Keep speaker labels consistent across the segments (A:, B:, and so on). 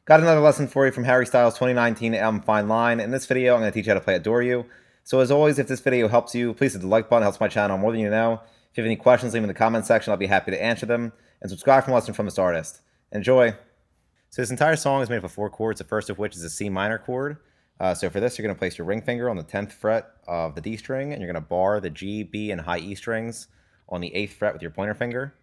A: Got another lesson for you from Harry Styles' 2019 album Fine Line. In this video, I'm going to teach you how to play Adore You. So as always, if this video helps you, please hit the like button. It helps my channel more than you know. If you have any questions, leave them in the comment section. I'll be happy to answer them. And subscribe for more lessons from this artist. Enjoy. So this entire song is made up of 4 chords, the first of which is a C minor chord. So for this, you're going to place your ring finger on the 10th fret of the D string, and you're going to bar the G, B, and high E strings on the 8th fret with your pointer finger.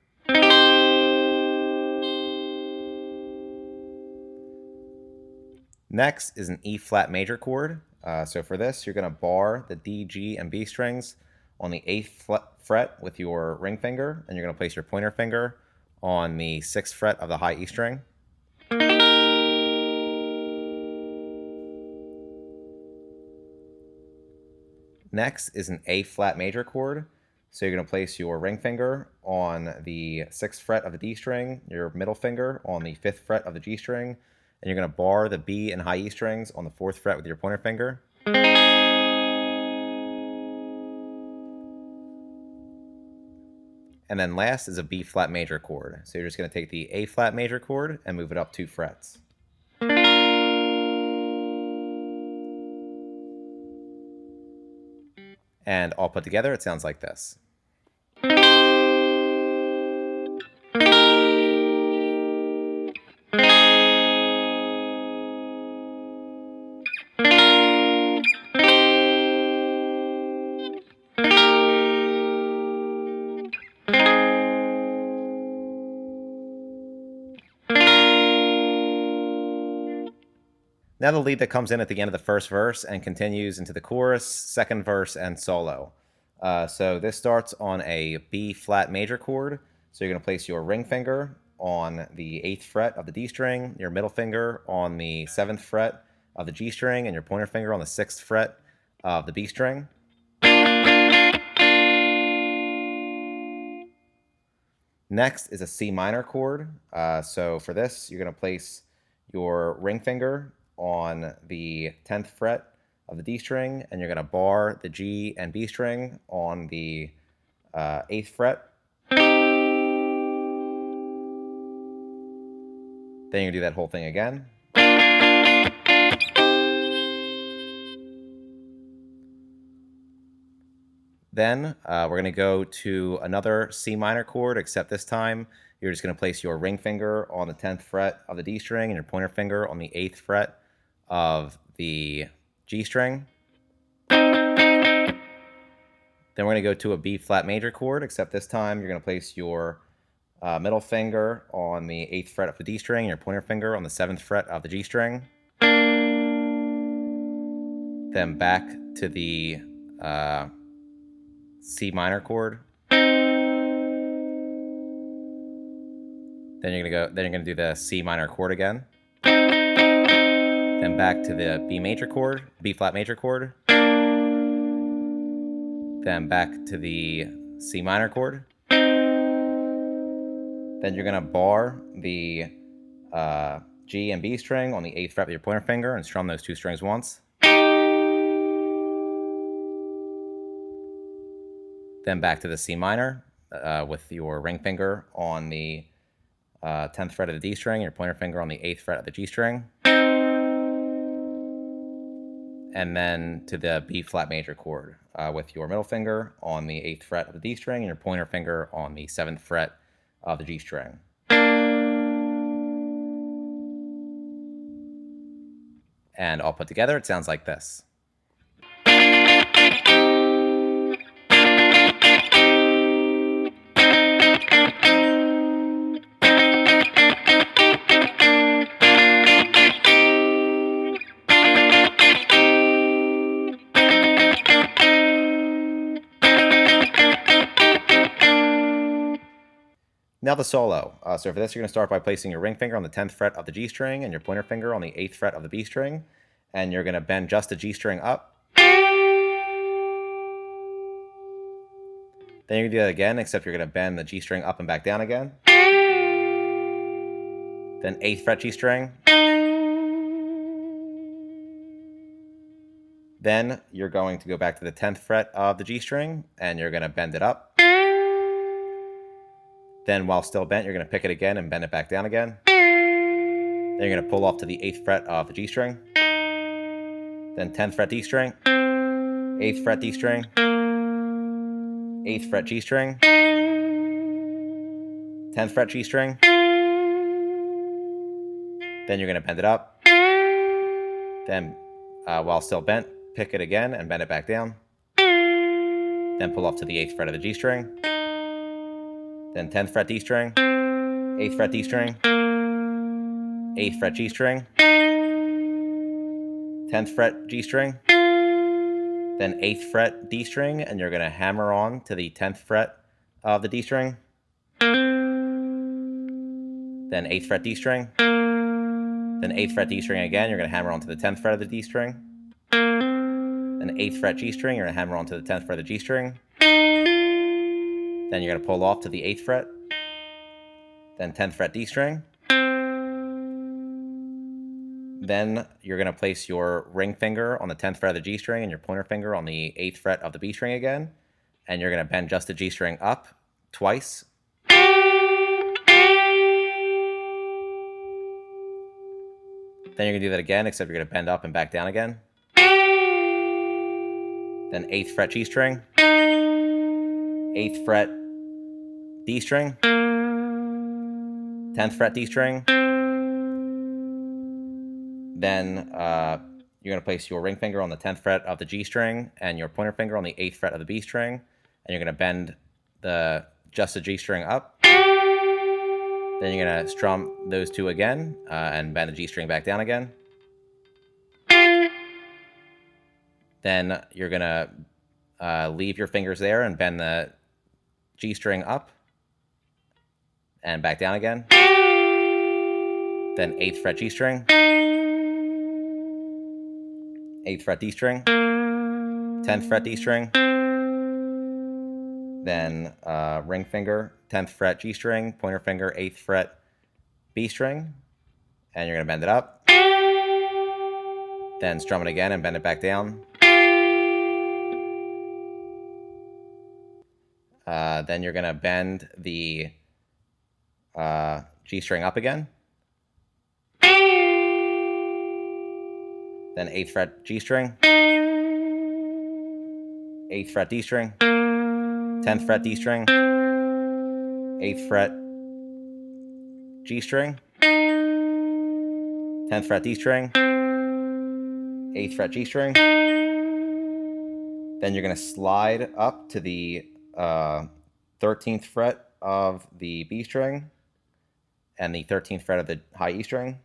A: Next is an E flat major chord. So for this, you're going to bar the D, G, and B strings on the 8th fret with your ring finger, and you're going to place your pointer finger on the 6th fret of the high E string. Next is an A flat major chord. So you're going to place your ring finger on the 6th fret of the D string, your middle finger on the 5th fret of the G string, and you're going to bar the B and high E strings on the 4th fret with your pointer finger. And then last is a B flat major chord. So you're just going to take the A flat major chord and move it up 2 frets. And all put together, it sounds like this. Now the lead that comes in at the end of the first verse and continues into the chorus, second verse, and solo. So this starts on a B flat major chord. So you're going to place your ring finger on the 8th fret of the D string, your middle finger on the 7th fret of the G string, and your pointer finger on the 6th fret of the B string. Next is a C minor chord. So for this, you're going to place your ring finger on the 10th fret of the D string, and you're going to bar the G and B string on the 8th fret. Then you're going to do that whole thing again. Then we're going to go to another C minor chord, except this time you're just going to place your ring finger on the 10th fret of the D string and your pointer finger on the 8th fret of the G string. Then we're going to go to a B flat major chord, except this time you're going to place your middle finger on the 8th fret of the D string and your pointer finger on the 7th fret of the G string. Then back to the C minor chord. Then you're gonna do the C minor chord again. Then back to the B major chord, B flat major chord. Then back to the C minor chord. Then you're gonna bar the G and B string on the 8th fret with your pointer finger and strum those 2 strings once. Then back to the C minor with your ring finger on the 10th fret of the D string, your pointer finger on the 8th fret of the G string. And then to the B flat major chord with your middle finger on the 8th fret of the D string and your pointer finger on the 7th fret of the G string. And all put together, it sounds like this. Now the solo. So for this, you're going to start by placing your ring finger on the 10th fret of the G string and your pointer finger on the 8th fret of the B string. And you're going to bend just the G string up. Then you're going to do that again, except you're going to bend the G string up and back down again. Then 8th fret G string. Then you're going to go back to the 10th fret of the G string and you're going to bend it up. Then while still bent, you're going to pick it again and bend it back down again. Then you're going to pull off to the 8th fret of the G string. Then 10th fret D string, 8th fret D string, 8th fret G string, 10th fret G string. Then you're going to bend it up. Then, while still bent, pick it again and bend it back down. Then pull off to the 8th fret of the G string. Then 10th fret D string, 8th fret D string, 8th fret G string, 10th fret G string, then 8th fret D string, and you're going to hammer on to the 10th fret of the D string. Then 8th fret D string, then 8th fret D string again, you're going to hammer onto the 10th fret of the D string. Then 8th fret G string, you're going to hammer onto the 10th fret of the G string. Then you're going to pull off to the 8th fret, then 10th fret D string. Then you're going to place your ring finger on the 10th fret of the G string and your pointer finger on the 8th fret of the B string again. And you're going to bend just the G string up twice. Then you're going to do that again, except you're going to bend up and back down again. Then 8th fret G string, 8th fret D string, 10th fret D string. Then you're going to place your ring finger on the 10th fret of the G string and your pointer finger on the 8th fret of the B string. And you're going to bend just the G string up. Then you're going to strum those two again and bend the G string back down again. Then you're going to leave your fingers there and bend the G string up and back down again. Then 8th fret G string, 8th fret D string, 10th fret D string, then ring finger, 10th fret G string, pointer finger, 8th fret B string, and you're going to bend it up. Then strum it again and bend it back down. Then you're going to bend the G string up again. Then 8th fret G string, 8th fret D string, 10th fret D string, 8th fret G string, 10th fret D string, 8th fret G string. Then you're going to slide up to the 13th fret of the B string and the 13th fret of the high E string.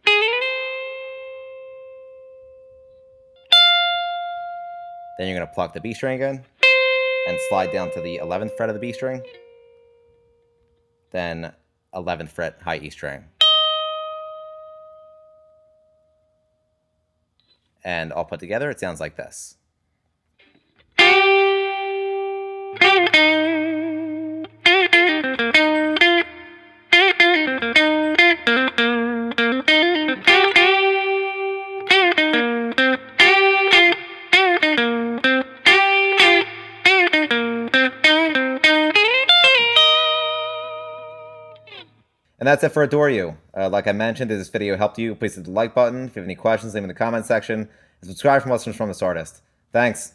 A: Then you're going to pluck the B string again and slide down to the 11th fret of the B string. Then 11th fret high E string. And all put together, it sounds like this. And that's it for Adore You. Like I mentioned, if this video helped you, please hit the like button. If you have any questions, leave them in the comment section. And subscribe for more from this artist. Thanks.